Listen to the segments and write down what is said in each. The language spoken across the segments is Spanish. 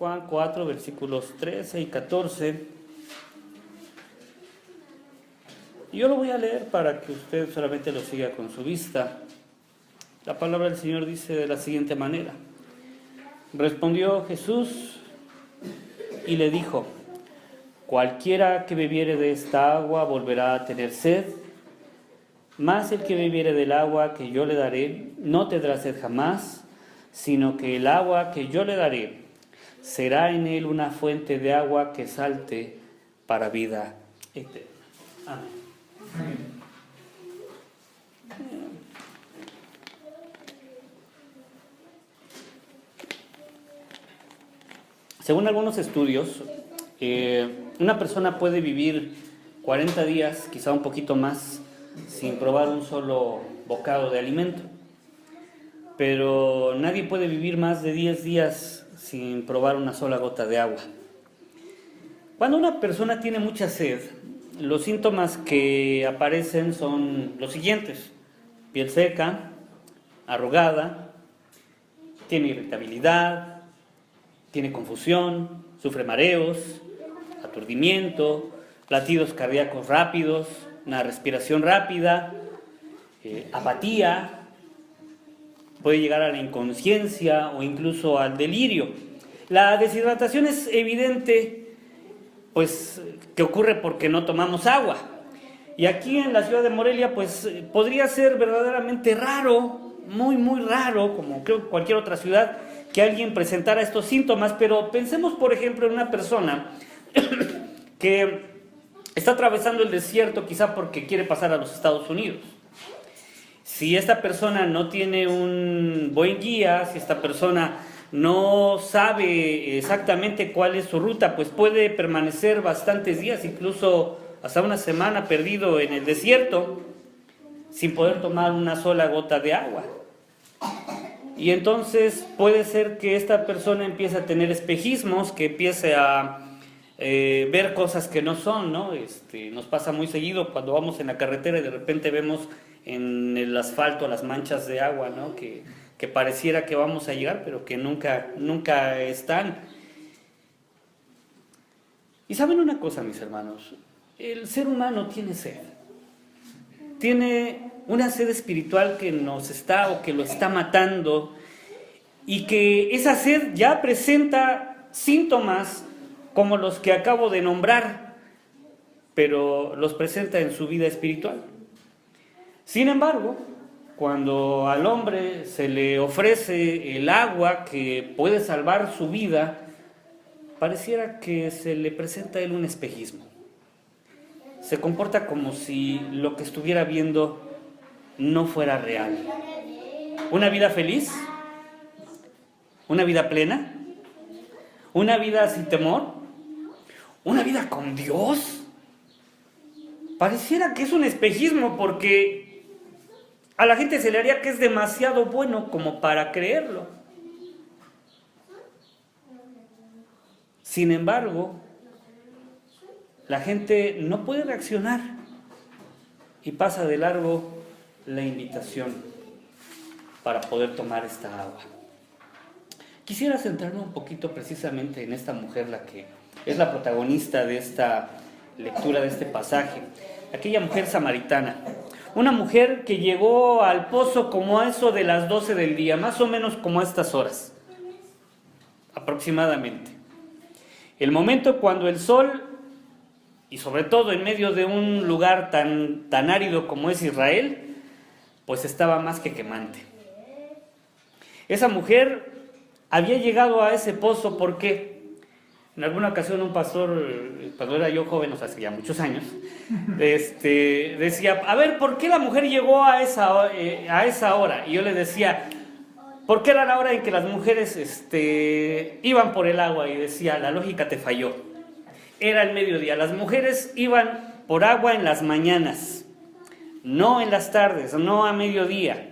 Juan 4, versículos 13 y 14. Yo lo voy a leer para que usted solamente lo siga con su vista. La palabra del Señor dice de la siguiente manera: respondió Jesús y le dijo: cualquiera que bebiere de esta agua volverá a tener sed, mas el que bebiere del agua que yo le daré no tendrá sed jamás, sino que el agua que yo le daré será en él una fuente de agua que salte para vida eterna. Amén. Según algunos estudios, una persona puede vivir 40 días, quizá un poquito más, sin probar un solo bocado de alimento. Pero nadie puede vivir más de 10 días sin probar una sola gota de agua. Cuando una persona tiene mucha sed, los síntomas que aparecen son los siguientes: piel seca, arrugada, tiene irritabilidad, tiene confusión, sufre mareos, aturdimiento, latidos cardíacos rápidos, una respiración rápida, apatía, puede llegar a la inconsciencia o incluso al delirio. La deshidratación es evidente, pues, que ocurre porque no tomamos agua. Y aquí en la ciudad de Morelia, pues, podría ser verdaderamente raro, muy raro, como creo que cualquier otra ciudad, que alguien presentara estos síntomas. Pero pensemos, por ejemplo, en una persona que está atravesando el desierto, quizá porque quiere pasar a los Estados Unidos. Si esta persona no tiene un buen guía, si esta persona no sabe exactamente cuál es su ruta, pues puede permanecer bastantes días, incluso hasta una semana, perdido en el desierto, sin poder tomar una sola gota de agua. Y entonces puede ser que esta persona empiece a tener espejismos, que empiece a ver cosas que no son, ¿no? Nos pasa muy seguido cuando vamos en la carretera y de repente vemos en el asfalto las manchas de agua, ¿no? Que pareciera que vamos a llegar, pero que nunca están. Y saben una cosa, mis hermanos, el ser humano tiene sed. Tiene una sed espiritual que nos está o que lo está matando, y que esa sed ya presenta síntomas como los que acabo de nombrar, pero los presenta en su vida espiritual. Sin embargo, cuando al hombre se le ofrece el agua que puede salvar su vida, pareciera que se le presenta a él un espejismo. Se comporta como si lo que estuviera viendo no fuera real. ¿Una vida feliz? ¿Una vida plena? ¿Una vida sin temor? ¿Una vida con Dios? Pareciera que es un espejismo, porque a la gente se le haría que es demasiado bueno como para creerlo. Sin embargo, la gente no puede reaccionar y pasa de largo la invitación para poder tomar esta agua. Quisiera centrarme un poquito precisamente en esta mujer, la que es la protagonista de esta lectura, de este pasaje. Aquella mujer samaritana, una mujer que llegó al pozo como a eso de las 12 del día, más o menos como a estas horas, aproximadamente. El momento cuando el sol, y sobre todo en medio de un lugar tan árido como es Israel, pues estaba más que quemante. Esa mujer había llegado a ese pozo porque en alguna ocasión un pastor, cuando era yo joven, o sea, hace ya muchos años, decía: a ver, ¿por qué la mujer llegó a esa hora? Y yo le decía: ¿por qué era la hora en que las mujeres iban por el agua? Y decía: la lógica te falló. Era el mediodía. Las mujeres iban por agua en las mañanas, no en las tardes, no a mediodía.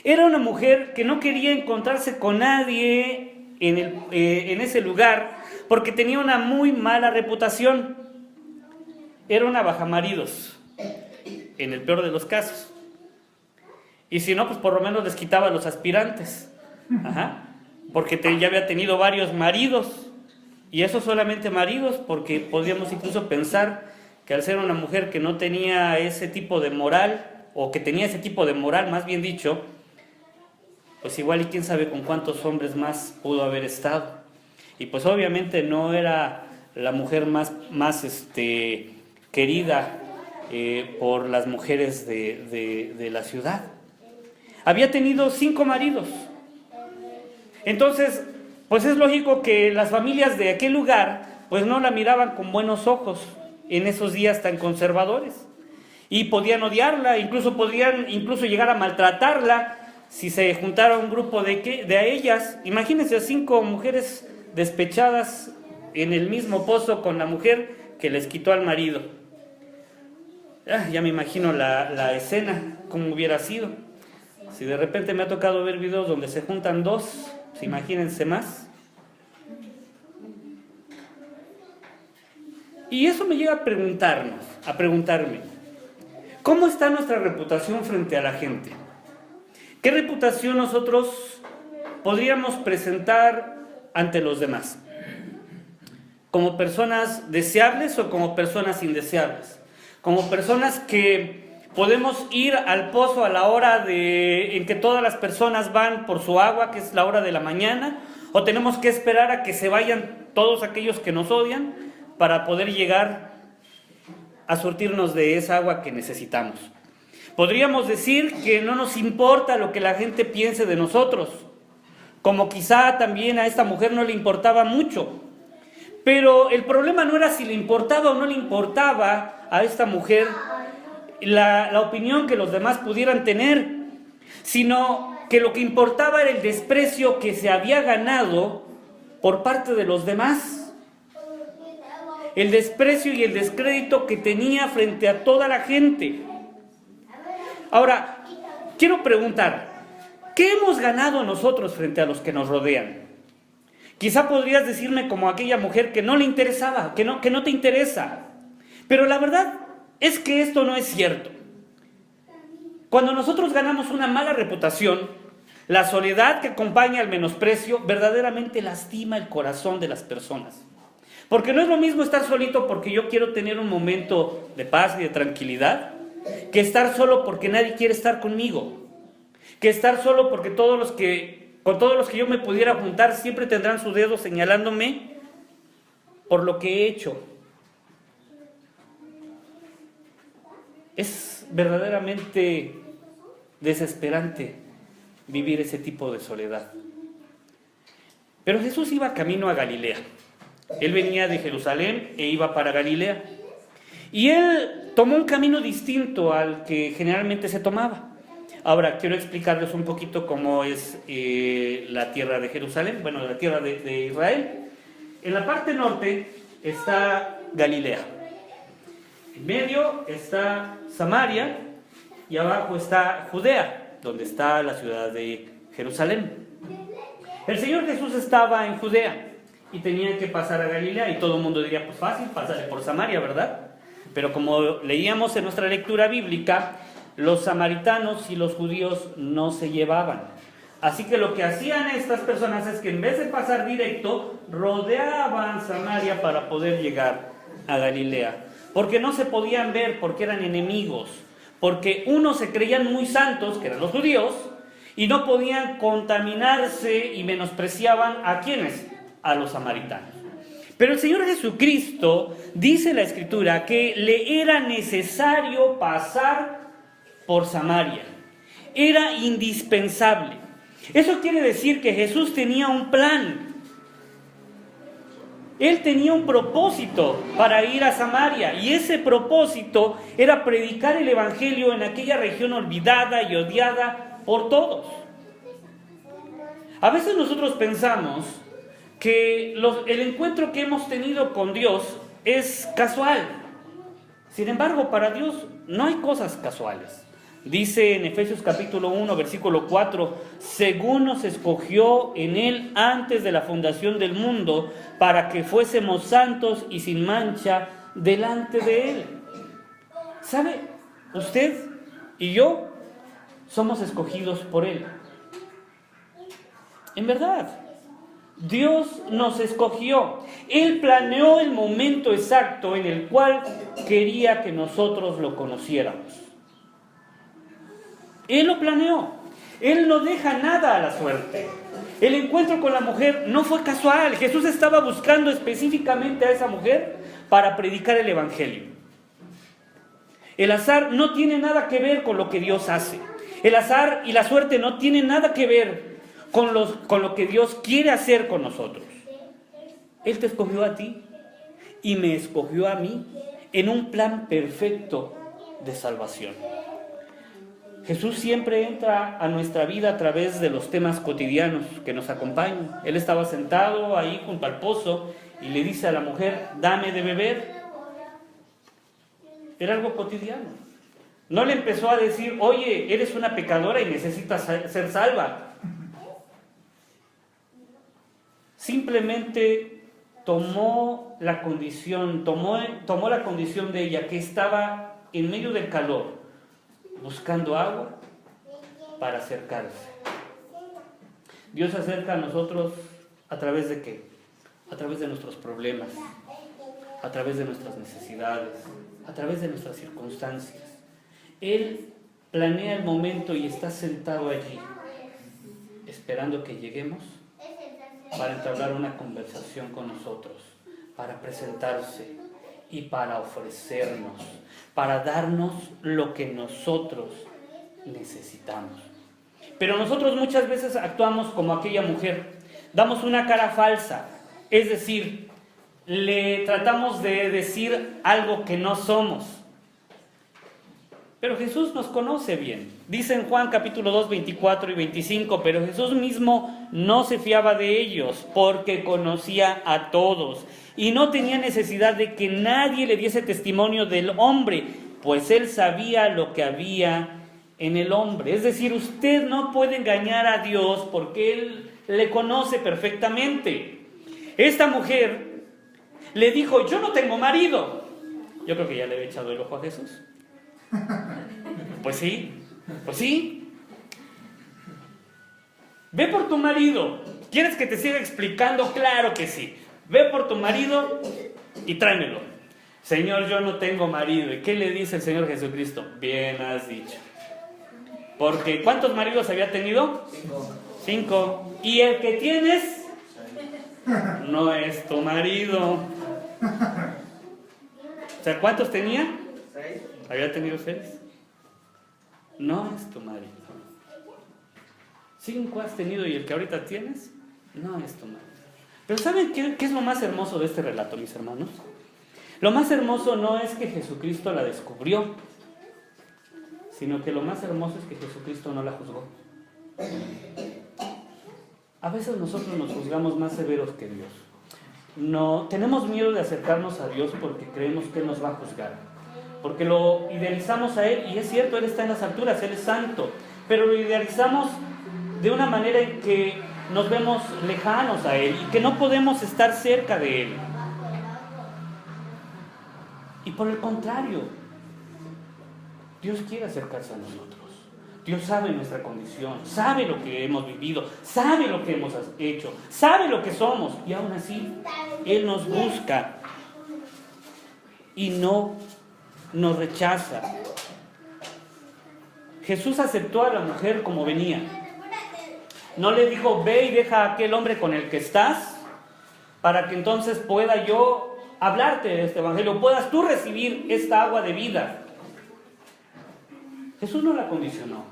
Era una mujer que no quería encontrarse con nadie en ese lugar, porque tenía una muy mala reputación. Era una bajamaridos, en el peor de los casos. Y si no, pues por lo menos les quitaba a los aspirantes. Porque ya había tenido varios maridos. Y eso solamente maridos, porque podríamos incluso pensar que al ser una mujer que no tenía ese tipo de moral, o que tenía ese tipo de moral, más bien dicho, pues igual y quién sabe con cuántos hombres más pudo haber estado. Y pues obviamente no era la mujer más querida por las mujeres de la ciudad. Había tenido 5 maridos. Entonces, pues es lógico que las familias de aquel lugar pues no la miraban con buenos ojos en esos días tan conservadores. Y podían odiarla, podrían llegar a maltratarla si se juntara un grupo de ellas. Imagínense a 5 mujeres despechadas en el mismo pozo con la mujer que les quitó al marido. Ya me imagino la escena, cómo hubiera sido. Si de repente me ha tocado ver videos donde se juntan 2, pues imagínense más. Y eso me lleva a preguntarme, ¿cómo está nuestra reputación frente a la gente? ¿Qué reputación nosotros podríamos presentar ante los demás? ¿Como personas deseables o como personas indeseables? Como personas que podemos ir al pozo a la hora en que todas las personas van por su agua, que es la hora de la mañana, o tenemos que esperar a que se vayan todos aquellos que nos odian para poder llegar a surtirnos de esa agua que necesitamos. Podríamos decir que no nos importa lo que la gente piense de nosotros, como quizá también a esta mujer no le importaba mucho. Pero el problema no era si le importaba o no le importaba a esta mujer la opinión que los demás pudieran tener, sino que lo que importaba era el desprecio que se había ganado por parte de los demás. El desprecio y el descrédito que tenía frente a toda la gente. Ahora, quiero preguntar, ¿qué hemos ganado nosotros frente a los que nos rodean? Quizá podrías decirme como aquella mujer que no le interesaba, que no te interesa. Pero la verdad es que esto no es cierto. Cuando nosotros ganamos una mala reputación, la soledad que acompaña al menosprecio verdaderamente lastima el corazón de las personas. Porque no es lo mismo estar solito porque yo quiero tener un momento de paz y de tranquilidad, que estar solo porque nadie quiere estar conmigo, que estar solo porque con todos los que yo me pudiera juntar siempre tendrán su dedo señalándome por lo que he hecho. Es verdaderamente desesperante vivir ese tipo de soledad. Pero Jesús iba camino a Galilea. Él venía de Jerusalén e iba para Galilea. Y él tomó un camino distinto al que generalmente se tomaba. Ahora, quiero explicarles un poquito cómo es la tierra de Jerusalén, la tierra de Israel. En la parte norte está Galilea. En medio está Samaria y abajo está Judea, donde está la ciudad de Jerusalén. El Señor Jesús estaba en Judea y tenía que pasar a Galilea, y todo el mundo diría, pues fácil, pásale por Samaria, ¿verdad? Pero como leíamos en nuestra lectura bíblica, los samaritanos y los judíos no se llevaban. Así que lo que hacían estas personas es que en vez de pasar directo, rodeaban Samaria para poder llegar a Galilea. Porque no se podían ver, porque eran enemigos. Porque unos se creían muy santos, que eran los judíos, y no podían contaminarse y menospreciaban ¿a quiénes? A los samaritanos. Pero el Señor Jesucristo, dice la Escritura, que le era necesario pasar por Samaria. Era indispensable. Eso quiere decir que Jesús tenía un plan. Él tenía un propósito para ir a Samaria, y ese propósito era predicar el Evangelio en aquella región olvidada y odiada por todos. A veces nosotros pensamos que el encuentro que hemos tenido con Dios es casual. Sin embargo, para Dios no hay cosas casuales. Dice en Efesios capítulo 1, versículo 4, según nos escogió en Él antes de la fundación del mundo, para que fuésemos santos y sin mancha delante de Él. ¿Sabe? Usted y yo somos escogidos por Él. En verdad. Dios nos escogió. Él planeó el momento exacto en el cual quería que nosotros lo conociéramos. Él lo planeó. Él no deja nada a la suerte. El encuentro con la mujer no fue casual. Jesús estaba buscando específicamente a esa mujer para predicar el Evangelio. El azar no tiene nada que ver con lo que Dios hace. El azar y la suerte no tienen nada que ver con lo que Dios quiere hacer con nosotros. Él te escogió a ti y me escogió a mí en un plan perfecto de salvación. Jesús siempre entra a nuestra vida a través de los temas cotidianos que nos acompañan. Él estaba sentado ahí junto al pozo y le dice a la mujer, dame de beber. Era algo cotidiano. No le empezó a decir, oye, eres una pecadora y necesitas ser salva. Simplemente tomó la condición de ella, que estaba en medio del calor, buscando agua para acercarse. Dios se acerca a nosotros ¿a través de qué? A través de nuestros problemas, a través de nuestras necesidades, a través de nuestras circunstancias. Él planea el momento y está sentado allí, esperando que lleguemos para entablar una conversación con nosotros, para presentarse y para ofrecernos, para darnos lo que nosotros necesitamos. Pero nosotros muchas veces actuamos como aquella mujer, damos una cara falsa, es decir, le tratamos de decir algo que no somos. Pero Jesús nos conoce bien. Dice en Juan capítulo 2, 24 y 25, pero Jesús mismo no se fiaba de ellos porque conocía a todos y no tenía necesidad de que nadie le diese testimonio del hombre, pues él sabía lo que había en el hombre. Es decir, usted no puede engañar a Dios porque Él le conoce perfectamente. Esta mujer le dijo, yo no tengo marido. Yo creo que ya le había echado el ojo a Jesús. Pues sí. Ve por tu marido. ¿Quieres que te siga explicando? Claro que sí. Ve por tu marido y tráemelo. Señor, yo no tengo marido. ¿Y qué le dice el Señor Jesucristo? Bien has dicho. Porque ¿cuántos maridos había tenido? 5. Y el que tienes no es tu marido. O sea, ¿cuántos tenía? 6. Había tenido 6. No es tu marido. 5 has tenido y el que ahorita tienes no es tu marido. Pero ¿saben qué es lo más hermoso de este relato, mis hermanos? Lo más hermoso no es que Jesucristo la descubrió, sino que lo más hermoso es que Jesucristo no la juzgó. A veces nosotros nos juzgamos más severos que Dios. No, tenemos miedo de acercarnos a Dios porque creemos que Él nos va a juzgar. Porque lo idealizamos a Él, y es cierto, Él está en las alturas, Él es santo, pero lo idealizamos de una manera en que nos vemos lejanos a Él y que no podemos estar cerca de Él. Y por el contrario, Dios quiere acercarse a nosotros. Dios sabe nuestra condición, sabe lo que hemos vivido, sabe lo que hemos hecho, sabe lo que somos, y aún así Él nos busca y no nos rechaza. Jesús aceptó a la mujer como venía. No le dijo, ve y deja a aquel hombre con el que estás, para que entonces pueda yo hablarte de este evangelio, puedas tú recibir esta agua de vida. Jesús no la condicionó.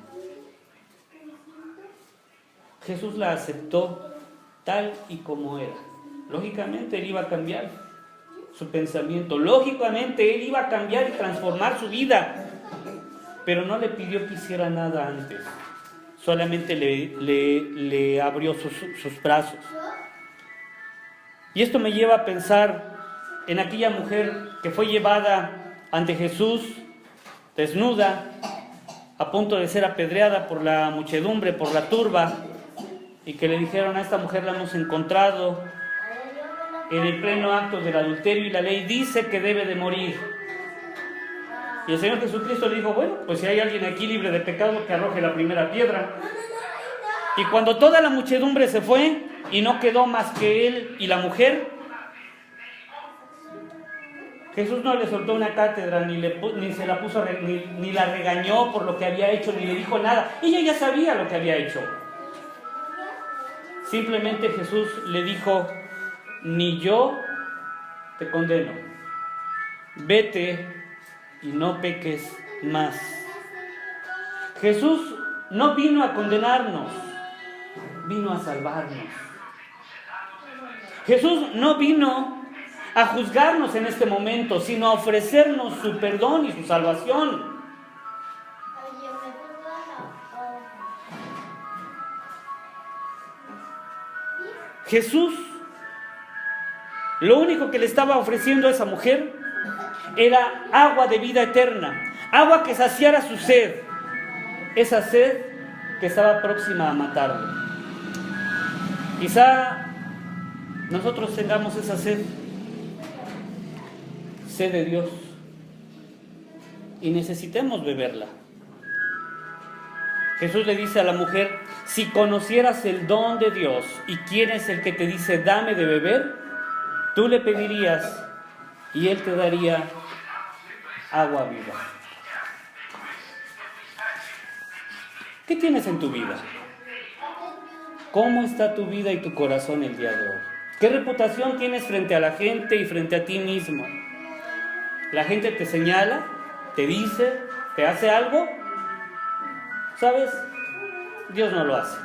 Jesús la aceptó tal y como era. Lógicamente Él iba a cambiar su pensamiento. Lógicamente Él iba a cambiar y transformar su vida. Pero no le pidió que hiciera nada antes. Solamente le abrió sus brazos. Y esto me lleva a pensar en aquella mujer que fue llevada ante Jesús desnuda, a punto de ser apedreada por la muchedumbre, por la turba, y que le dijeron, a esta mujer la hemos encontrado en el pleno acto del adulterio y la ley dice que debe de morir. Y el Señor Jesucristo le dijo, bueno, pues si hay alguien aquí libre de pecado, que arroje la primera piedra. Y cuando toda la muchedumbre se fue, y no quedó más que él y la mujer. Jesús no le soltó una cátedra, ni se la puso, ni la regañó por lo que había hecho, ni le dijo nada. Ella ya sabía lo que había hecho. Simplemente Jesús le dijo: ni yo te condeno. Vete y no peques más. Jesús no vino a condenarnos, vino a salvarnos. Jesús no vino a juzgarnos en este momento, sino a ofrecernos su perdón y su salvación. Jesús, lo único que le estaba ofreciendo a esa mujer era agua de vida eterna, agua que saciara su sed, esa sed que estaba próxima a matarlo. Quizá nosotros tengamos esa sed de Dios, y necesitemos beberla. Jesús le dice a la mujer: si conocieras el don de Dios y quién es el que te dice dame de beber, tú le pedirías y Él te daría agua viva. ¿Qué tienes en tu vida? ¿Cómo está tu vida y tu corazón el día de hoy? ¿Qué reputación tienes frente a la gente y frente a ti mismo? ¿La gente te señala, te dice, te hace algo? ¿Sabes? Dios no lo hace.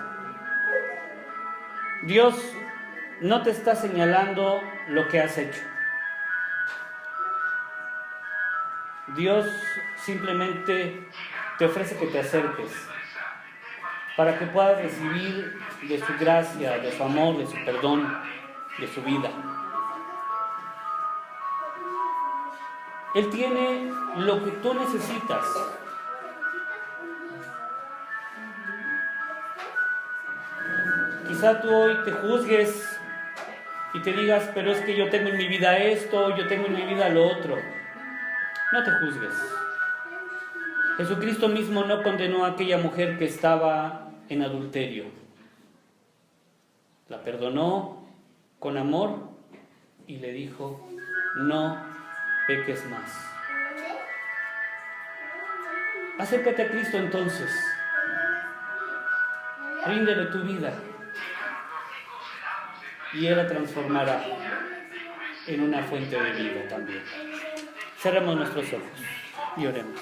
Dios no te está señalando lo que has hecho. Dios simplemente te ofrece que te acerques para que puedas recibir de su gracia, de su amor, de su perdón, de su vida. Él tiene lo que tú necesitas. Quizá tú hoy te juzgues y te digas: pero es que yo tengo en mi vida esto, yo tengo en mi vida lo otro. No te juzgues. Jesucristo mismo no condenó a aquella mujer que estaba en adulterio. La perdonó con amor y le dijo: no peques más. Acércate a Cristo entonces. Ríndele tu vida y Él la transformará en una fuente de vida también. Cerremos nuestros ojos y oremos.